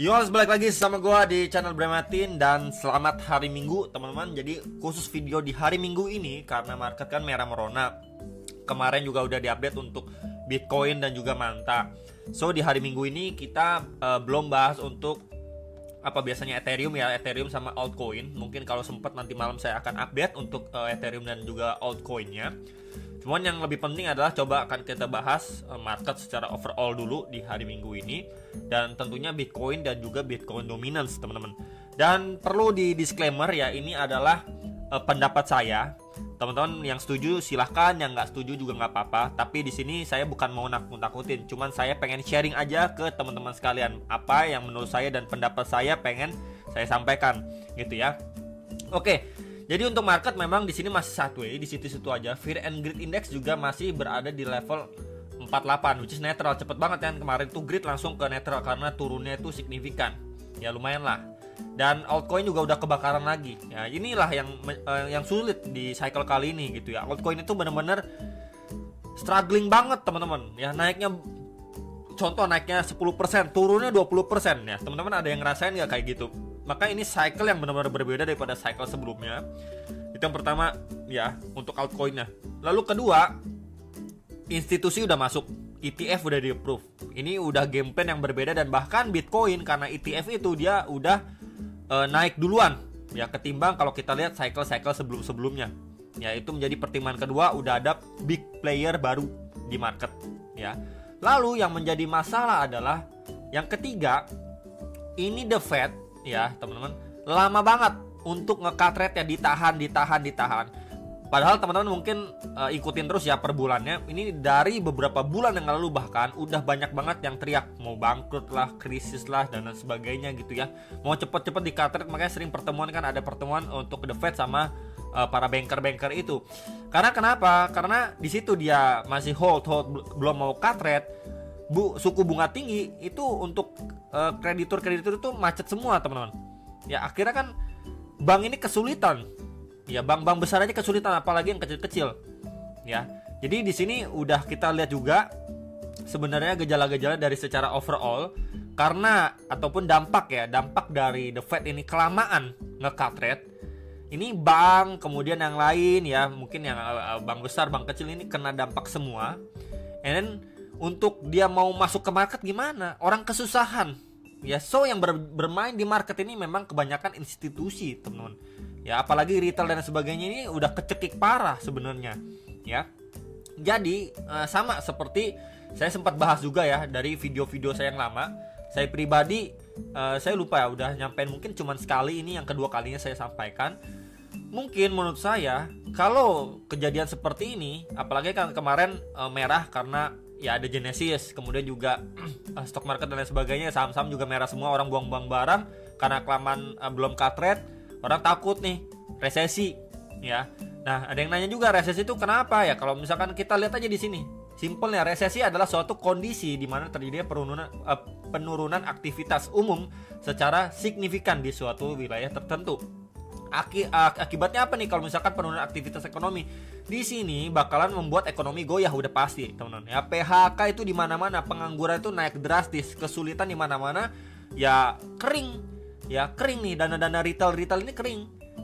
Yo, balik lagi sama gua di channel Brematin dan selamat hari Minggu teman-teman. Jadi khusus video di hari Minggu ini karena market kan merah merona. Kemarin juga udah diupdate untuk Bitcoin dan juga Manta. So di hari Minggu ini kita belum bahas untuk apa biasanya Ethereum ya, Ethereum sama altcoin. Mungkin kalau sempat nanti malam saya akan update untuk Ethereum dan juga altcoinnya. Cuman yang lebih penting adalah coba akan kita bahas market secara overall dulu di hari Minggu ini. Dan tentunya Bitcoin dan juga Bitcoin dominance teman-teman. Dan perlu di disclaimer ya, ini adalah pendapat saya. Teman-teman yang setuju silahkan, yang nggak setuju juga nggak apa-apa. Tapi di sini saya bukan mau nakut-nakutin, cuman saya pengen sharing aja ke teman-teman sekalian apa yang menurut saya dan pendapat saya pengen saya sampaikan gitu ya. Oke. Jadi untuk market memang di sini masih sideways, di situ-situ aja. Fear and Greed Index juga masih berada di level 48, which is netral. Cepet banget kan kemarin tuh greed langsung ke netral karena turunnya itu signifikan. Ya lumayan lah. Dan altcoin juga udah kebakaran lagi. Ya inilah yang sulit di cycle kali ini gitu ya. Altcoin itu benar-benar struggling banget teman-teman. Ya naiknya, contoh naiknya 10%, turunnya 20% ya. Teman-teman ada yang ngerasain nggak kayak gitu? Maka ini cycle yang benar-benar berbeda daripada cycle sebelumnya. Itu yang pertama ya untuk altcoinnya. Lalu kedua, institusi udah masuk, ETF udah di-approve. Ini udah game plan yang berbeda dan bahkan Bitcoin karena ETF itu dia udah naik duluan ya ketimbang kalau kita lihat cycle-cycle sebelum-sebelumnya. Ya itu menjadi pertimbangan kedua, udah ada big player baru di market ya. Lalu yang menjadi masalah adalah yang ketiga, ini the Fed ya teman-teman lama banget untuk nge-cut rate ya, ditahan. Padahal teman-teman mungkin ikutin terus ya per bulannya. Ini dari beberapa bulan yang lalu bahkan udah banyak banget yang teriak mau bangkrut lah, krisis lah dan lain sebagainya gitu ya. Mau cepet-cepet di cut rate, makanya sering pertemuan kan, ada pertemuan untuk the Fed sama para banker-banker itu. Karena kenapa? Karena di situ dia masih hold belum mau cut rate. Suku bunga tinggi itu untuk kreditur itu macet semua teman-teman. Ya akhirnya kan bank ini kesulitan. Ya bank-bank besar aja kesulitan, apalagi yang kecil-kecil. Ya. Jadi di sini udah kita lihat juga sebenarnya gejala-gejala dari secara overall karena ataupun dampak dari the Fed ini kelamaan nge-cut rate. Ini bank kemudian yang lain ya, mungkin yang bank besar, bank kecil ini kena dampak semua. And then untuk dia mau masuk ke market gimana? Orang kesusahan. Ya, so yang bermain di market ini memang kebanyakan institusi, teman-teman. Ya, apalagi retail dan sebagainya ini udah kecekik parah sebenarnya, ya. Jadi, sama seperti saya sempat bahas juga ya dari video-video saya yang lama. Saya pribadi saya lupa ya, udah nyampein mungkin cuman sekali, ini yang kedua kalinya saya sampaikan. Mungkin menurut saya kalau kejadian seperti ini, apalagi kan kemarin merah karena ya ada Genesis, kemudian juga stock market dan lain sebagainya, saham-saham juga merah semua, orang buang-buang barang karena kelamaan belum cut rate, orang takut nih resesi ya. Nah, ada yang nanya juga resesi itu kenapa ya? Kalau misalkan kita lihat aja di sini, simpelnya resesi adalah suatu kondisi di mana terjadi penurunan aktivitas umum secara signifikan di suatu wilayah tertentu. Akibatnya apa nih kalau misalkan penurunan aktivitas ekonomi? Di sini bakalan membuat ekonomi goyah udah pasti, teman-teman. Ya PHK itu di mana-mana, pengangguran itu naik drastis, kesulitan di mana-mana, ya kering. Ya kering nih, dana-dana retail ini kering.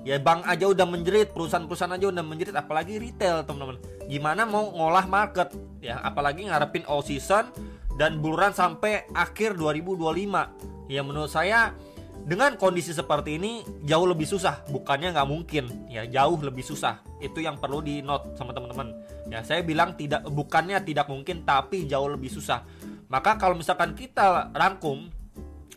Ya bank aja udah menjerit, perusahaan-perusahaan aja udah menjerit, apalagi retail, teman-teman. Gimana mau ngolah market? Ya apalagi ngarepin all season dan bull run sampai akhir 2025. Ya menurut saya dengan kondisi seperti ini jauh lebih susah, bukannya nggak mungkin, ya jauh lebih susah. Itu yang perlu di note sama teman-teman. Ya saya bilang bukannya tidak mungkin, tapi jauh lebih susah. Maka kalau misalkan kita rangkum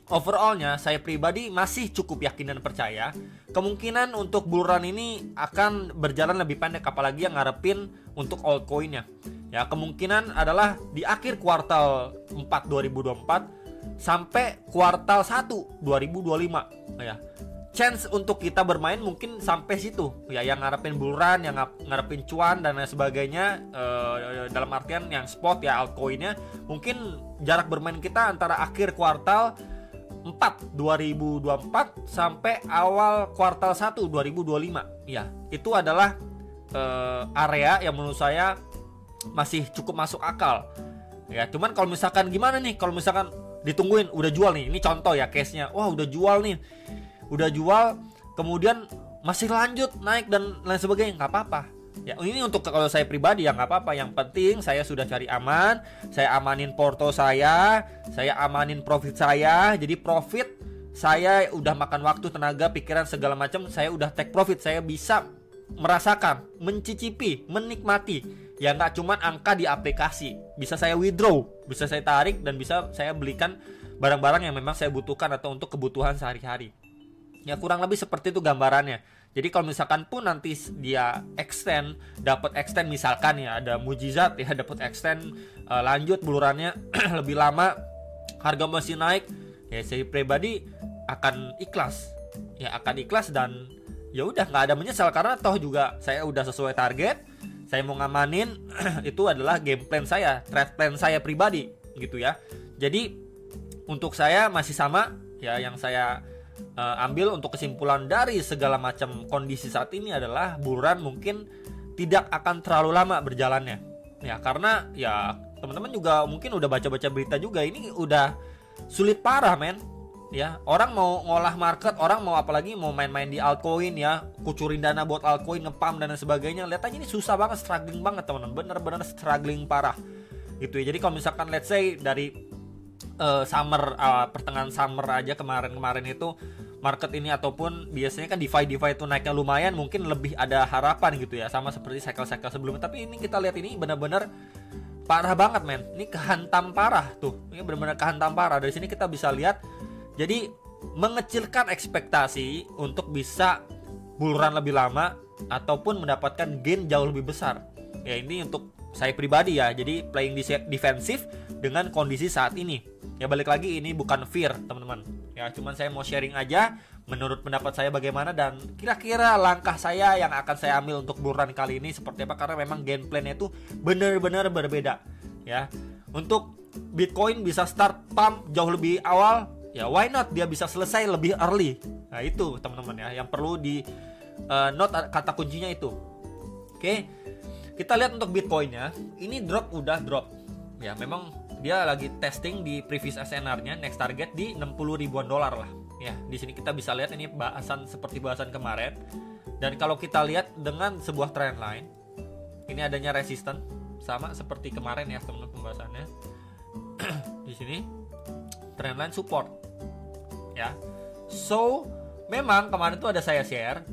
overallnya, saya pribadi masih cukup yakin dan percaya kemungkinan untuk bull run ini akan berjalan lebih pendek, apalagi yang ngarepin untuk altcoinnya. Ya kemungkinan adalah di akhir kuartal 4 2024 sampai kuartal 1 2025 ya. Chance untuk kita bermain mungkin sampai situ ya, yang ngarepin bull run, yang ngarepin cuan dan lain sebagainya, dalam artian yang spot ya altcoinnya, mungkin jarak bermain kita antara akhir kuartal 4 2024 sampai awal kuartal 1 2025 ya. Itu adalah area yang menurut saya masih cukup masuk akal. Ya, cuman kalau misalkan gimana nih? Kalau misalkan ditungguin udah jual nih. Ini contoh ya case-nya. Wah, udah jual nih. Udah jual, kemudian masih lanjut naik dan lain sebagainya, nggak apa-apa. Ya, ini untuk kalau saya pribadi ya nggak apa-apa. Yang penting saya sudah cari aman, saya amanin porto saya amanin profit saya. Jadi profit saya udah makan waktu, tenaga, pikiran segala macam, saya udah take profit. Saya bisa merasakan, mencicipi, menikmati. Ya nggak cuman angka di aplikasi. Bisa saya withdraw, bisa saya tarik, dan bisa saya belikan barang-barang yang memang saya butuhkan atau untuk kebutuhan sehari-hari. Ya kurang lebih seperti itu gambarannya. Jadi kalau misalkan pun nanti dia dapat extend misalkan ya ada mujizat ya, dapat extend lanjut bulurannya lebih lama, harga masih naik, ya saya pribadi akan ikhlas. Ya akan ikhlas dan ya udah nggak ada menyesal karena toh juga saya udah sesuai target. Saya mau ngamanin itu adalah game plan saya, trade plan saya pribadi gitu ya. Jadi untuk saya masih sama ya, yang saya ambil untuk kesimpulan dari segala macam kondisi saat ini adalah buluran mungkin tidak akan terlalu lama berjalannya. Ya karena ya teman-teman juga mungkin udah baca-baca berita juga, ini udah sulit parah men. Ya, orang mau ngolah market, orang mau apalagi mau main-main di altcoin ya, kucurin dana buat altcoin, ngepam dan sebagainya. Lihat aja ini susah banget, struggling banget teman-teman, bener-bener struggling parah gitu ya. Jadi kalau misalkan let's say dari pertengahan summer aja kemarin itu market ini, ataupun biasanya kan DeFi itu naiknya lumayan, mungkin lebih ada harapan gitu ya, sama seperti cycle-cycle sebelumnya. Tapi ini kita lihat ini benar-benar parah banget men. Ini kehantam parah tuh, ini benar-benar kehantam parah. Dari sini kita bisa lihat. Jadi mengecilkan ekspektasi untuk bisa buluran lebih lama ataupun mendapatkan gain jauh lebih besar. Ya ini untuk saya pribadi ya. Jadi playing defensif dengan kondisi saat ini. Ya balik lagi ini bukan fear teman-teman. Ya cuman saya mau sharing aja menurut pendapat saya bagaimana dan kira-kira langkah saya yang akan saya ambil untuk buluran kali ini seperti apa, karena memang game plan-nya itu benar-benar berbeda. Ya untuk Bitcoin bisa start pump jauh lebih awal. Ya why not, dia bisa selesai lebih early. Nah itu teman-teman ya, yang perlu di note kata kuncinya itu. Oke, kita lihat untuk Bitcoinnya. Ini udah drop. Ya memang dia lagi testing di previous SNR-nya, next target di 60 ribuan dolar lah. Ya di sini kita bisa lihat ini seperti bahasan kemarin. Dan kalau kita lihat dengan sebuah trend line, ini adanya resistance sama seperti kemarin ya teman-teman pembahasannya. Di sini trendline support ya. So memang kemarin tuh ada saya share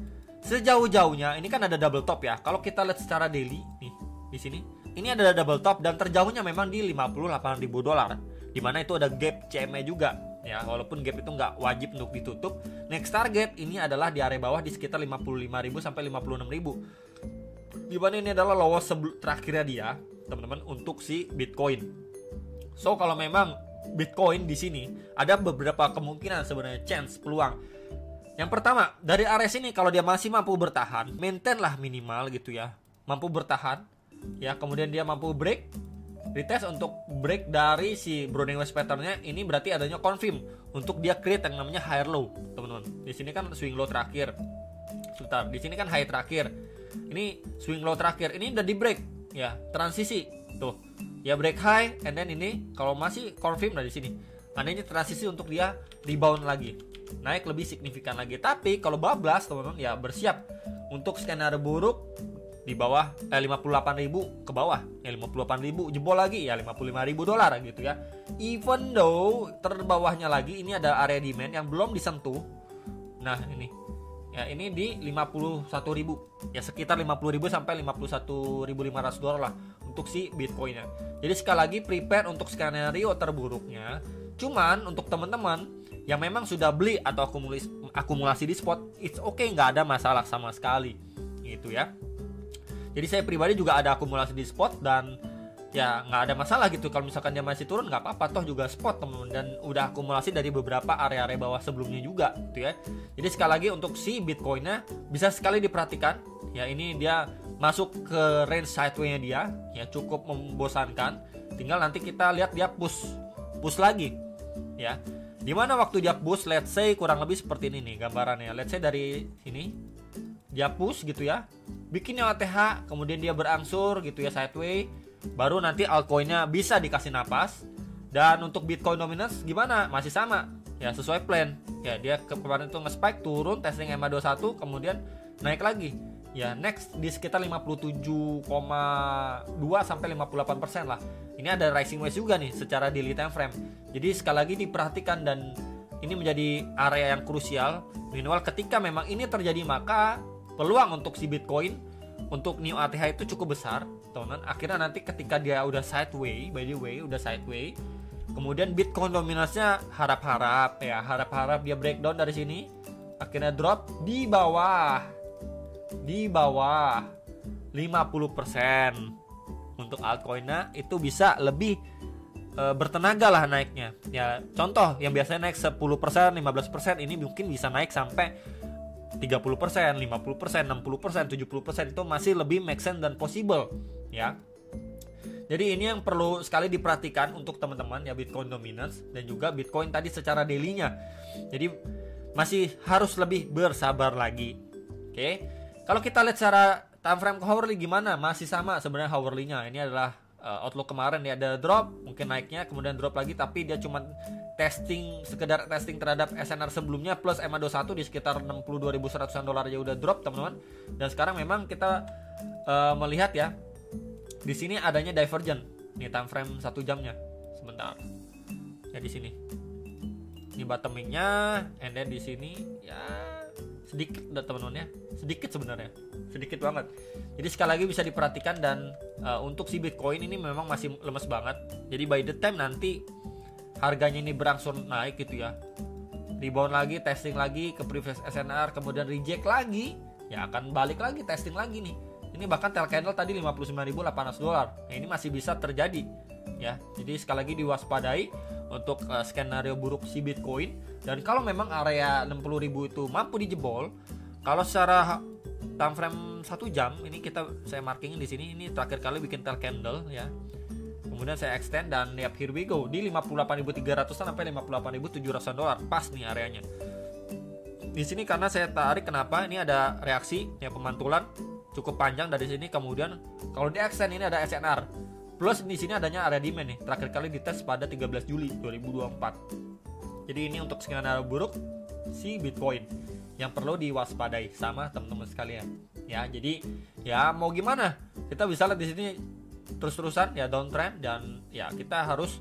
sejauh-jauhnya ini kan ada double top ya. Kalau kita lihat secara daily nih di sini, ini ada double top dan terjauhnya memang di 58 ribu dolar, dimana itu ada gap CME juga ya. Walaupun gap itu nggak wajib untuk ditutup. Next target ini adalah di area bawah di sekitar 55.000 sampai 56.000, dimana ini adalah lowest terakhirnya dia teman-teman untuk si Bitcoin. So kalau memang Bitcoin di sini ada beberapa kemungkinan sebenarnya, chance, peluang. Yang pertama, dari area sini kalau dia masih mampu bertahan, maintain lah minimal gitu ya, mampu bertahan ya, kemudian dia mampu break, retest untuk break dari si Broding West pattern-nya, ini berarti adanya confirm untuk dia create yang namanya higher low, teman-teman. Di sini kan swing low terakhir. Sebentar, di sini kan high terakhir. Ini swing low terakhir. Ini udah di break ya, transisi tuh. Ya break high, and then ini kalau masih confirm dari sini, adanya transisi untuk dia rebound lagi, naik lebih signifikan lagi. Tapi kalau bablas teman-teman ya bersiap untuk skenario buruk di bawah 58.000 ke bawah ya, 58.000 jebol lagi ya 55.000 dolar gitu ya. Even though terbawahnya lagi ini ada area demand yang belum disentuh. Nah ini ya, ini di 51.000 ya, sekitar 50.000 sampai 51.500 dolar lah untuk si Bitcoinnya. Jadi sekali lagi prepare untuk skenario terburuknya. Cuman untuk teman-teman yang memang sudah beli atau akumulasi di spot, it's okay, nggak ada masalah sama sekali gitu ya. Jadi saya pribadi juga ada akumulasi di spot dan ya nggak ada masalah gitu. Kalau misalkan dia masih turun nggak apa-apa, toh juga spot teman-teman, dan udah akumulasi dari beberapa area-area bawah sebelumnya juga gitu ya. Jadi sekali lagi untuk si Bitcoinnya bisa sekali diperhatikan ya, ini dia masuk ke range sideways-nya dia ya, cukup membosankan. Tinggal nanti kita lihat dia push lagi ya. Dimana waktu dia push, let's say kurang lebih seperti ini nih gambarannya. Let's say dari sini dia push gitu ya, bikinnya OTH, kemudian dia berangsur gitu ya sideways, baru nanti altcoinnya bisa dikasih napas. Dan untuk Bitcoin Dominance gimana? Masih sama ya, sesuai plan ya. Dia kemarin tuh nge-spike, turun, testing EMA21, kemudian naik lagi ya, next di sekitar 57,2 sampai 58% lah. Ini ada rising wedge juga nih secara daily time frame. Jadi sekali lagi diperhatikan, dan ini menjadi area yang krusial. Minimal ketika memang ini terjadi, maka peluang untuk si Bitcoin untuk new ATH itu cukup besar, teman-teman. Akhirnya nanti ketika dia udah sideways, by the way, udah sideways, kemudian Bitcoin dominasinya harap-harap dia breakdown dari sini, akhirnya drop di bawah 50% untuk altcoinnya, itu bisa lebih bertenaga lah naiknya. Ya, contoh yang biasanya naik 10%, 15%, ini mungkin bisa naik sampai 30%, 50%, 60%, 70%, itu masih lebih make sense dan possible ya. Jadi ini yang perlu sekali diperhatikan untuk teman-teman ya, Bitcoin dominance dan juga Bitcoin tadi secara daily-nya. Jadi masih harus lebih bersabar lagi. Oke. Kalau kita lihat secara time frame hourly gimana? Masih sama sebenarnya hourly-nya. Ini adalah outlook kemarin ya, ada drop, mungkin naiknya kemudian drop lagi, tapi dia cuma sekedar testing terhadap SNR sebelumnya plus EMA21 di sekitar 62.100 dolar aja udah drop, teman-teman. Dan sekarang memang kita melihat ya, di sini adanya divergent. Nih time frame 1 jamnya. Sebentar. Ya di sini. Ini bottomingnya, and then di sini ya sedikit teman-teman ya. Sedikit sebenarnya. Sedikit banget. Jadi sekali lagi bisa diperhatikan, dan untuk si Bitcoin ini memang masih lemes banget. Jadi by the time nanti harganya ini berangsur naik gitu ya, rebound lagi, testing lagi ke previous SNR, kemudian reject lagi, ya akan balik lagi testing lagi nih. Ini bahkan tail candle tadi 59.800 dolar. Nah, ini masih bisa terjadi ya. Jadi sekali lagi diwaspadai untuk skenario buruk si Bitcoin. Dan kalau memang area 60.000 itu mampu dijebol, kalau secara time frame 1 jam ini saya markingin di sini, ini terakhir kali bikin tail candle ya. Kemudian saya extend dan yap, here we go di 58.300 sampai 58.700 dolar, pas nih areanya. Di sini karena saya tarik, kenapa? Ini ada reaksi ya, pemantulan cukup panjang dari sini, kemudian kalau di extend ini ada SNR. Plus di sini adanya area demand nih, terakhir kali dites pada 13 Juli 2024. Jadi ini untuk skenario buruk si Bitcoin yang perlu diwaspadai sama teman-teman sekalian. Ya, jadi ya mau gimana? Kita bisa lihat di sini terus-terusan ya downtrend, dan ya kita harus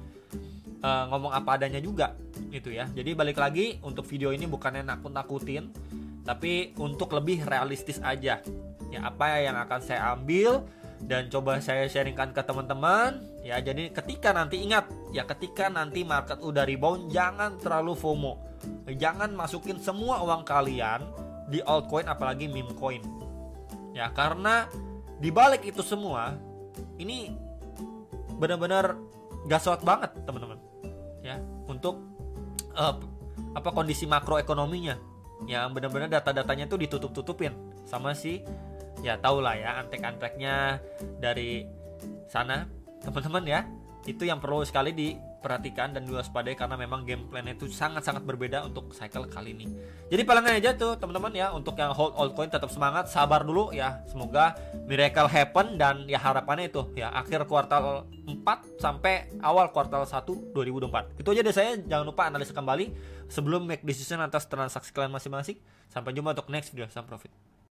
ngomong apa adanya juga gitu ya. Jadi balik lagi, untuk video ini bukannya nakut-nakutin, tapi untuk lebih realistis aja ya, apa yang akan saya ambil dan coba saya sharingkan ke teman-teman ya. Jadi ketika nanti, ingat ya, ketika nanti market udah rebound, jangan terlalu FOMO, jangan masukin semua uang kalian di altcoin apalagi meme coin ya, karena dibalik itu semua ini benar-benar gaswat banget teman-teman ya, untuk kondisi makroekonominya yang benar-benar data-datanya tuh ditutup-tutupin sama si ya, tau lah ya, antek-anteknya dari sana teman-teman ya. Itu yang perlu sekali diperhatikan dan diwaspadai, karena memang game plan itu sangat-sangat berbeda untuk cycle kali ini. Jadi paling aja tuh teman-teman ya, untuk yang hold altcoin tetap semangat, sabar dulu ya. Semoga miracle happen, dan ya harapannya itu ya akhir kuartal 4 sampai awal kuartal 1 2024. Itu aja dari saya, jangan lupa analisa kembali sebelum make decision atas transaksi kalian masing-masing. Sampai jumpa untuk next video, salam profit.